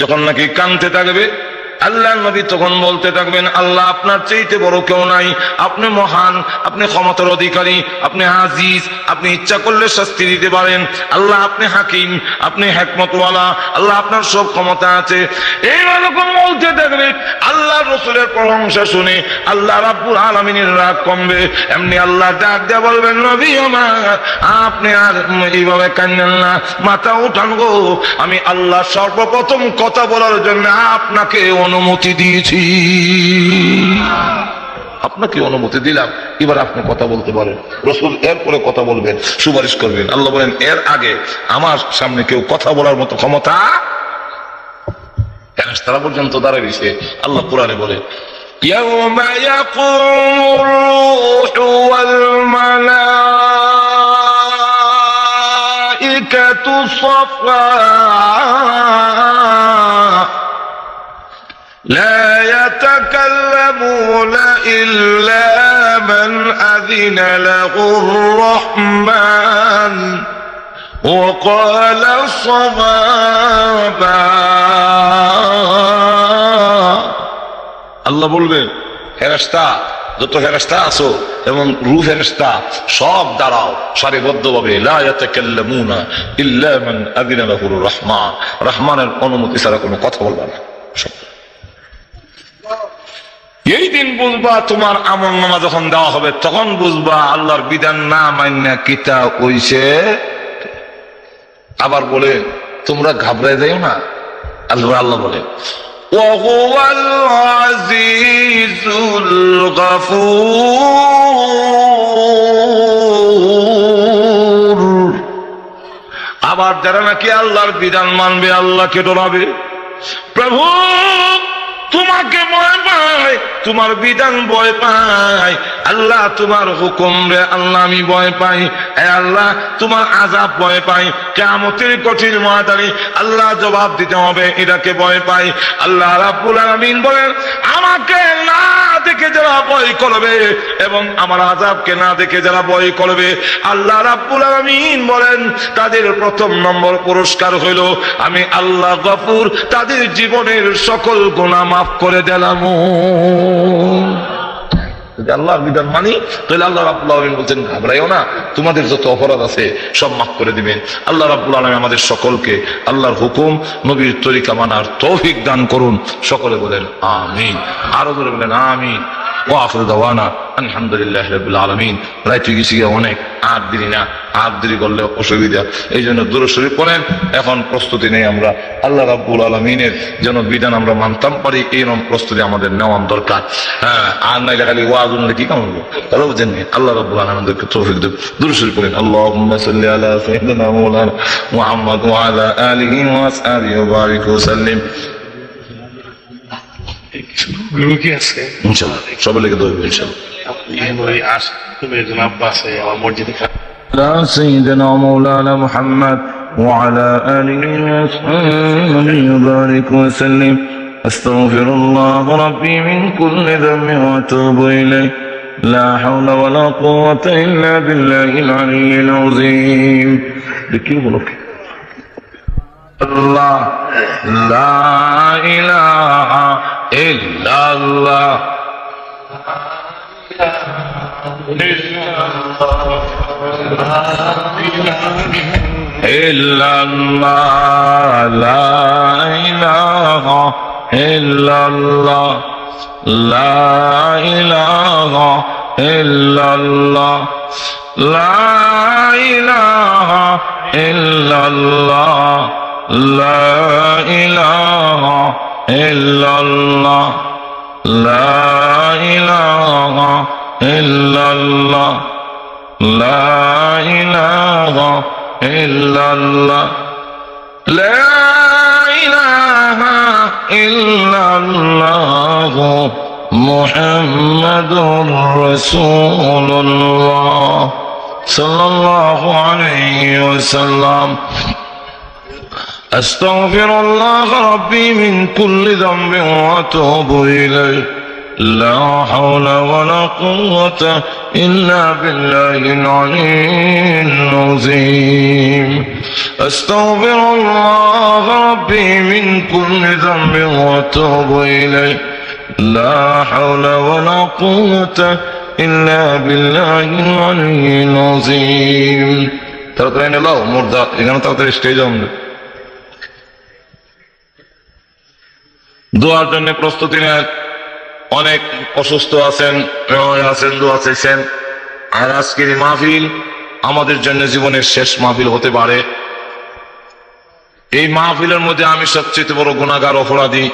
যখন নাকি কানতে থাকবে আল্লাহ নবী তখন বলতে থাকবেন, আল্লাহ আপনার চাইতে বড় কেউ নাই, আপনি মহান, আপনি ক্ষমতার অধিকারী, আপনি আজিজ, আপনি ইচ্ছা করলে শাস্তি দিতে পারেন, আল্লাহ আপনি হাকিম, আপনি হিকমতওয়ালা, আল্লাহ আপনার সব ক্ষমতা আছে। এইরকম বলতে থাকবে। আল্লাহ রাসূলের প্রশংসা শুনে আল্লাহ রাব্বুল আলামিনের রাগ কমবে। এমনি আল্লাহ ডাক দিয়ে বলবেন, নবী আমার আপনি আর এইভাবে কান্দেন না, মাথা উঠান গো, আমি আল্লাহ সর্বপ্রথম কথা বলার জন্য আপনাকে অনুমতি দিয়েছি, আপনাকে অনুমতি দিলাম, এবার আপনি কথা বলতে পারেন। রাসূল এরপরে কথা বলবেন, সুপারিশ করবেন। আল্লাহ বলেন, এর আগে আমার সামনে কেউ কথা বলার মতো ক্ষমতা ফেরেশতারা পর্যন্ত দাঁড়িয়ে রয়েছে। আল্লাহ কোরআনে বলে, ইয়াউমা ইয়াকুমুর রূহু ওয়াল মালাইকাতু সাফা لا يتكلمون إلا من أذن له الرحمن وقال صوابا। আল্লাহ বলবেন, ফেরেশতা যত ফেরেশতা আছো এবং রূহ ফেরেশতা সব দাঁড়াও সারিবদ্ধভাবে, লা ইয়াতাকাল্লামুনা ইল্লা মান আযিনা লাহুর রহমান, রহমানের অনুমতি ছাড়া কোনো কথা বলবে না। এই দিন বুঝবা তোমার আমল নামা যখন দেওয়া হবে তখন বুঝবা আল্লাহর বিধান না মান্না কিতা হইছে। আবার বলে তোমরা ঘাবড়ে যাও না, আল্লাহ বলে ওয়াহুয়াল আজিজুল গাফুর। আবার যারা নাকি আল্লাহর বিধান মানবে, আল্লাহকে ডরাবে, প্রভু তোমাকে ভয় পায়, তোমার বিধান ভয় পায়, আল্লাহ তোমার হুকুম রে আল্লাহ আমি ভয় পাই, আল্লাহ তোমার আযাব ভয় পাই, কিয়ামতের কঠিন ময়দানে আল্লাহ জবাব দিতে হবে, এটাকে ভয় পাই। আল্লাহ রাব্বুল আলামিন বলেন আমাকে না দেখে যারা ভয় করবে এবং আমার আযাবকে না দেখে যারা ভয় করবে, আল্লাহ রাব্বুল আলামিন বলেন তাদের প্রথম নম্বর পুরস্কার হইল আমি আল্লাহ গফুর, তাদের জীবনের সকল গুনাহ মাফ করে দিলাম। যদি আল্লাহর বিধান মানি তাহলে আল্লাহ রাব্বুল আলামিন বলছেন ঘাবড়াইও না, তোমাদের যত অপরাধ আছে সব মাফ করে দিবেন। আল্লাহ রাব্বুল আলামিন আমাদের সকলকে আল্লাহর হুকুম নবীর তরিকা মানার তৌফিক দান করুন। সকলে বলেন আমিন, আরো জোরে বলেন আমিন। ওয়া আখিরু দাওয়ানা আলহামদুলিল্লাহি রাব্বিল আলামিন। রাইতে গেছি অনেক, আর দেরি না, আর দেরি করলে অসুবিধা, এই জন্য দুরূদ শরীফ পড়েন। এখন প্রস্তুতি নেই আমরা আল্লাহ রাব্বুল আলামিনের যেন বিধান আমরা মানতাম পারি, এইরকম প্রস্তুতি আমাদের নেওয়া দরকার। হ্যাঁ, আর নাইলে খালি ওয়াজ শুনলে কি কাম হলো, তারা বুঝেন নি। আল্লাহ রাব্বুল আলামিন আমাদেরকে তৌফিক দেন। দুরূদ শরীফ পড়েন। আল্লাহুম্মা সাল্লি আলা সাইয়্যিদিনা মাওলানা মুহাম্মদ ওয়া আলা আলিহি ওয়া আসহাবিহি ওয়া বারিক ওয়া সাল্লিম। গুরু কি আছে ইনশাআল্লাহ সবাই লেগে দোয়া করবেন ইনশাআল্লাহ। তুমি একজন আব্বা আছে আমার মসজিদে على سيدنا مولانا محمد وعلى آله وصحبه وبارك وسلم. أستغفر الله ربي من كل ذنب وأتوب إليه. لا حول ولا قوة إلا بالله العلي العظيم. الله لا إله إلا الله إلا الله لا إله إلا الله لا إله إلا الله لا إله إلا الله لا إله إلا الله لا إله إلا الله لا إله إلا الله لا إله إلا الله محمد رسول الله صلى الله عليه وسلم. أستغفر الله ربي من كل ذنب وأتوب إليه. لا حول ولا قوة إلا بالله العلي العظيم. أستغفر الله ربي من كل ذنب وأتوب إليه. لا حول ولا قوة إلا بالله العلي العظيم. তাড়াতাড়ি নাও মুর্দা, এখানে তাড়াতাড়ি স্টেজে আমরা দোয়ার জন্য প্রস্তুতি নেন। অনেক অসুস্থ আছেন, দোয়া চাইছেন। আর আজকের এই মাহফিল আমাদের জন্য জীবনের শেষ মাহফিল হতে পারে। এই মাহফিলের মধ্যে আমি সবচেয়ে বড় গুনাহগার, অপরাধী।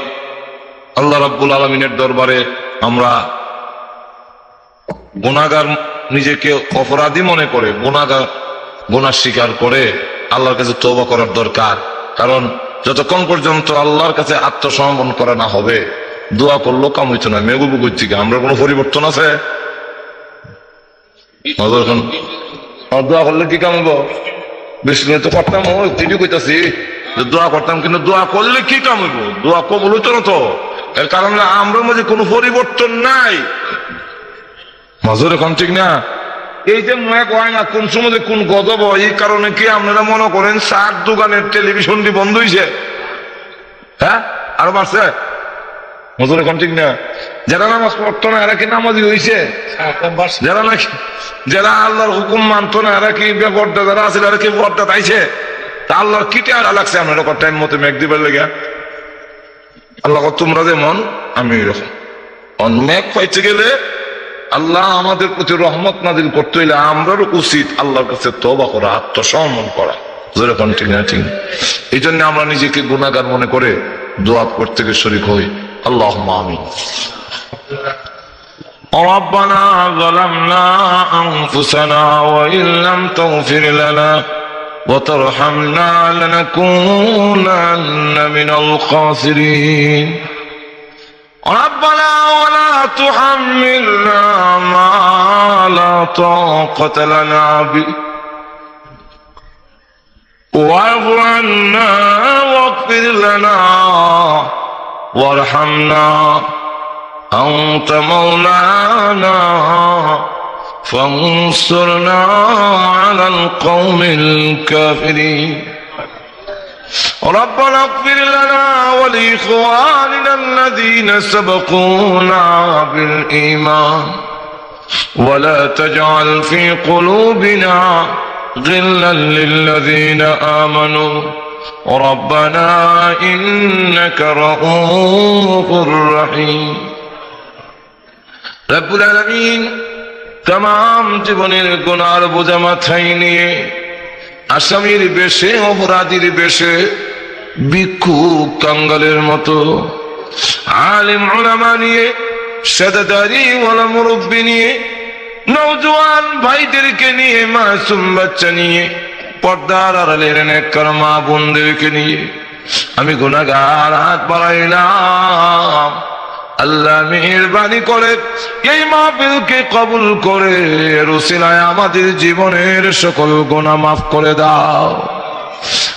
আল্লাহ রাব্বুল আলামিনের দরবারে আমরা গুনাহগার, নিজেকে অপরাধী মনে করে গুনাহ স্বীকার করে আল্লাহর কাছে তওবা করার দরকার। কারণ যতক্ষণ পর্যন্ত আল্লাহর কাছে আত্মসমর্পণ করা না হবে, দোয়া করলেও কাম হইতো না। মেগুবু করছি আমরা কোনো পরিবর্তন আছে? দোয়া করলে কি কাম হইব? বেশি তো করতাম, তিনি কইতাছি দোয়া করতাম, কিন্তু দোয়া করলে কি কাম হইব? দোয়া কবুল হইতো না তো। এর কারণ আমরা মাঝে কোনো পরিবর্তন নাই। মাজুর এখন ঠিক না। এই যে মনে কয় না কোন সময় কোন গজব, এই কারণে কি আপনারা মনে করেন চার দোকানের টেলিভিশনটি বন্ধ হয়েছে? হ্যাঁ, আরো বাড়ছে। মজুর এখন ঠিক না। যারা নামাজ পড়তো না এরা কি নামাজি হয়েছে? যারা আল্লাহর হুকুম মানতো না এরা কি বেপরদা, যারা আছে এরা কি পর্দা পাইছে? তা আল্লাহর কি টেরা লাগছে আপনারা টাইম মতো মেঘ দিবার লেগে? আল্লাহ তোমরা যেমন আমি এরকম। অন্যায় পাইতে গেলে আল্লাহ আমাদের প্রতি রহমত নাজিল করতে হইলে আমরাও উচিত আল্লাহর কাছে তওবা করা, আত্মসমর্পণ করা। যেরকম ঠিক না ঠিক? এই জন্য আমরা নিজেকে গুনাহগার মনে করে দোয়া করতে গিয়ে শরীক হই। আল্লাহুম্মা আমিন। ربنا ظلمنا أنفسنا وإن لم تغفر لنا وترحمنا لنكونن من الخاسرين ربنا ولا تحملنا ما لا طاقة لنا به واعف عنا واغفر لنا وارحمنا أنت مولانا فانصرنا على القوم الكافرين ربنا اغفر لنا ولإخواننا الذين سبقونا بالإيمان ولا تجعل في قلوبنا غلا للذين آمنوا ربنا إنك رؤوف رحيم রব্বুল আলামিন तमाम জীবনের গুনার বোঝা মাথায় নিয়ে আসামির বেশে অপরাধীর বেশে ভিক্ষুক কাঙ্গালের মতো আলেম উলামা নিয়ে সাদাদারি ওয়ালা মুরব্বি নিয়ে নওজোয়ান ভাইদেরকে নিয়ে মাসুম বাচ্চা নিয়ে পর্দার আড়ালের নেককার মা বোনদেরকে নিয়ে আমি গুনাহগার হাত বাড়াইলাম। আল্লাহ মেহেরবানি করে এই মাহফিলকে কবুল করে এর উসিলায় আমাদের জীবনের সকল গুনাহ মাফ করে দাও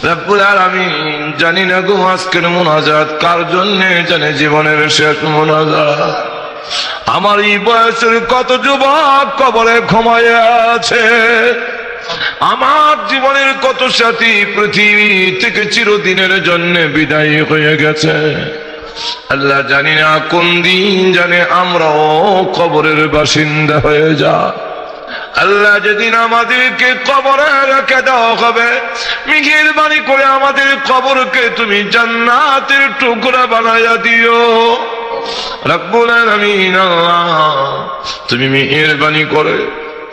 রব্বুল আলামিন। জানি না গো আজকের মুনাজাত কার জন্য, জানে জীবনের শেষ মুনাজাত। আমার এই বয়সের কত যুবক কবরে ঘুমায় আছে, আমার জীবনের কত সাথী পৃথিবী থেকে চিরদিনের জন্য বিদায় হয়ে গেছে। আল্লাহ জানি না কোন দিন জানে আমরাও কবরের বাসিন্দা হয়ে যা। আল্লাহ যেদিন আমাদেরকে কবরে রেখে দেওয়া হবে, মেহেরবানি করে আমাদের কবরকে তুমি জান্নাতের টুকরা বানাইয়া দিও রব্বুল আলামিন। আল্লাহ তুমি মেহেরবানি করে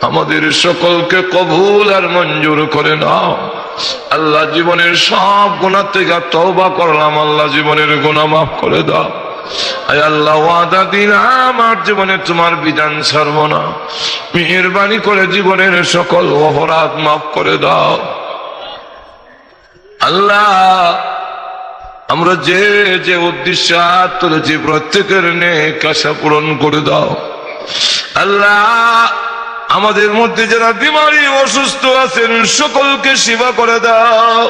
আমাদের সকলকে কবুল আর মঞ্জুর করে নাও। আল্লাহ জীবনের সব গুনাহ থেকে তওবা করলাম, আল্লাহ জীবনের গুনাহ মাফ করে দাও। আয় আল্লাহ ওয়াদা দিলাম আর জীবনে তোমার বিধান ছাড়ব না। মেহেরবানি করে জীবনের সকল অপরাধ মাফ করে দাও। আল্লাহ আমরা যে যে উদ্দেশ্য তুলেছি প্রত্যেকের নেক আশা পূরণ করে দাও। আল্লাহ আমাদের মধ্যে যারা বিমারি অসুস্থ আছেন সকলকে সেবা করে দাও।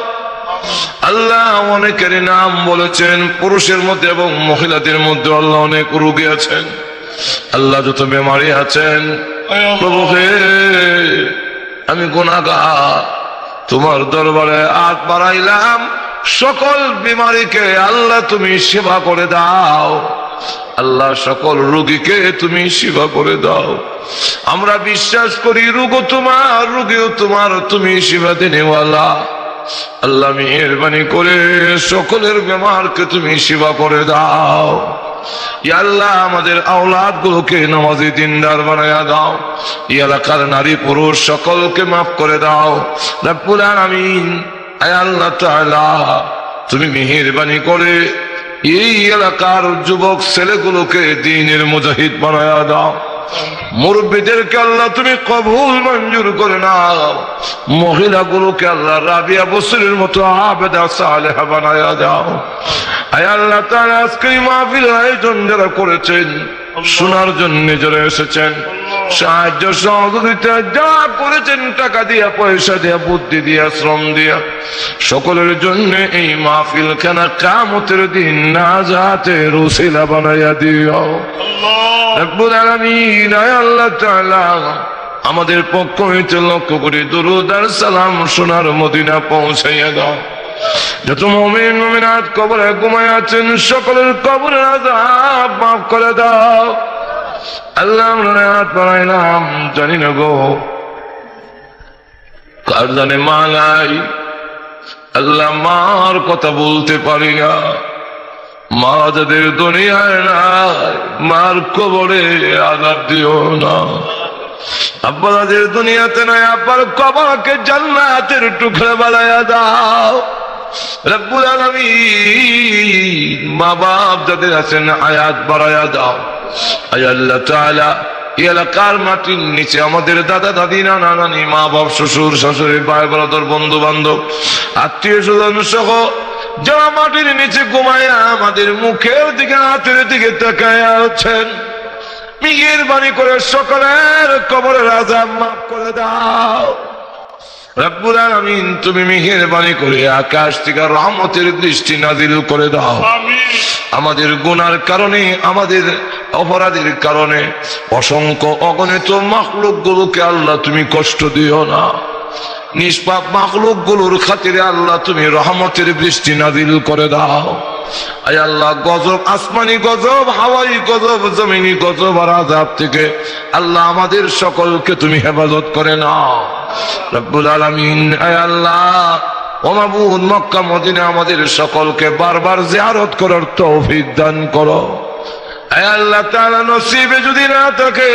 আল্লাহ অনেকের নাম বলেছেন, পুরুষের মধ্যে এবং মহিলাদের মধ্যে আল্লাহ অনেক রোগী আছেন। আল্লাহ যত বিমারি আছেন প্রভু হে, আমি গুনাহগার তোমার দরবারে হাত বাড়াইলাম, সকল বিমারিকে আল্লাহ তুমি সেবা করে দাও। আল্লাহ সকল রোগীকে তুমি সেবা করে দাও। আমরা বিশ্বাস করি রোগও তোমার, রোগীও তোমার, তুমি সেবা দেনেওয়ালা। আল্লাহ মেহেরবানি করে সকলের বেমারকে তুমি সেবা করে দাও। ইয়া আল্লাহ আমাদের আওলাদ গুলোকে নামাজি দিনদার বানায়া দাও। এই এলাকার নারী পুরুষ সকলকে মাফ করে দাও রব্বুল আলামিন। আয় আল্লাহ তাআলা তুমি মেহেরবানি করে এই এলাকার যুবক ছেলেগুলোকে দ্বীনের মুজাহিদ বানায়া দাও। মুরব্বীদেরকে আল্লাহ তুমি কবুল মঞ্জুর করে নাও। মহিলাগুলোকে আল্লাহ রাবিয়া বসরের মতো আবেদা সালেহা বানায়া দাও। আয় আল্লাহ তাআলা আজকে এই মাহফিল আয়োজন যারা করেছেন, শোনার জন্য যারা এসেছেন, সাহায্য সহযোগিতা যা করেছেন, টাকা দিয়া, পয়সা দিয়া, বুদ্ধি দিয়া, শ্রম দিয়া, সকলের জন্য এই মাহফিল খানা কিয়ামতের দিন নাজাতের উসিলা বানাইয়া দিও রব্বুল আলামিন। আয় আল্লাহ তাআলা আমাদের পক্ষ হইতে লক্ষ করে দুরূদ আর সালাম সোনার মদিনা পৌঁছাইয়া দাও। যত মুমিন মুমিনাত কবরে ঘুমায় আছেন সকলের কবরের আযাব মাফ করে দাও। আল্লাহ আমরা হাত বাড়াইলাম, জানি না গো কার জানে মা নাই। আল্লাহ মার কথা বলতে পারি না, মা যাদের দুনিয়ায় নাই, মার কবরে আযাব দিও না। আব্বা যাদের দুনিয়াতে নাই, আব্বার কবরকে জান্নাতের টুকরা বানায়া দাও রব্বুল আলামিন। মা বাপ যাদের আছেন হায়াত বাড়ায়া দাও। আয় আল্লাহ তাআলা, এই এলাকার মাটির নিচে আমাদের দাদা দাদি, নানা নানি, মা বাপ, শ্বশুর শাশুড়ি, ভাই ব্রাদার, বন্ধু বান্ধব, আত্মীয় স্বজন সহ যারা মাটির নিচে ঘুমায়া আমাদের মুখের দিকে হাতের দিকে তাকায়া আছেন, মেহেরবানি করে সকলের কবরের আযাব মাফ করে দাও রব্বুল আলামিন। তুমি মেহেরবানি করে আকাশ থেকে রহমতের দৃষ্টি নাযিল করে দাও। আমাদের গুনার কারণে, আমাদের অপরাধের কারণে অসংখ্য অগণিত মাখলুক গুলোকে আল্লাহ তুমি কষ্ট দিও না। নিষ্পাপ মাখলুক গুলোর খাতিরে আল্লাহ তুমি রহমতের দৃষ্টি নাযিল করে দাও। আয় আল্লাহ, গজব, আসমানি গজব, হাওয়াই গজব, জমিনি গজব আর আযাব থেকে আল্লাহ আমাদের সকলকে তুমি হেফাজত করে নাও রব্বুল আলামিন। আয় আল্লাহ, ও মাবুদ, মক্কা মদিনা আমাদের সকলকে বারবার জিয়ারত করার তৌফিক দান করো। আয় আল্লাহ তাআলা, নসিবে যদি না থাকে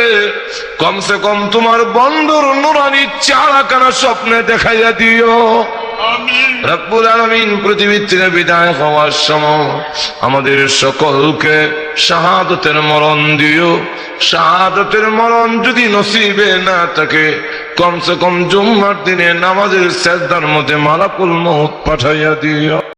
কমসে কম তোমার বন্ধুর নুরানি চেহারাখানা স্বপ্নে দেখাইয়া দিও রব্বুল আলামিন। পৃথিবী থেকে বিদায় হওয়ার সময় আমাদের সকলকে শাহাদাতের মরণ দিও। শাহাদাতের মরণ যদি নসিবে না থাকে কমসে কম জুম্মার দিনে নামাজের সেজদার মধ্যে মালাকুল মউত পাঠাইয়া দিও।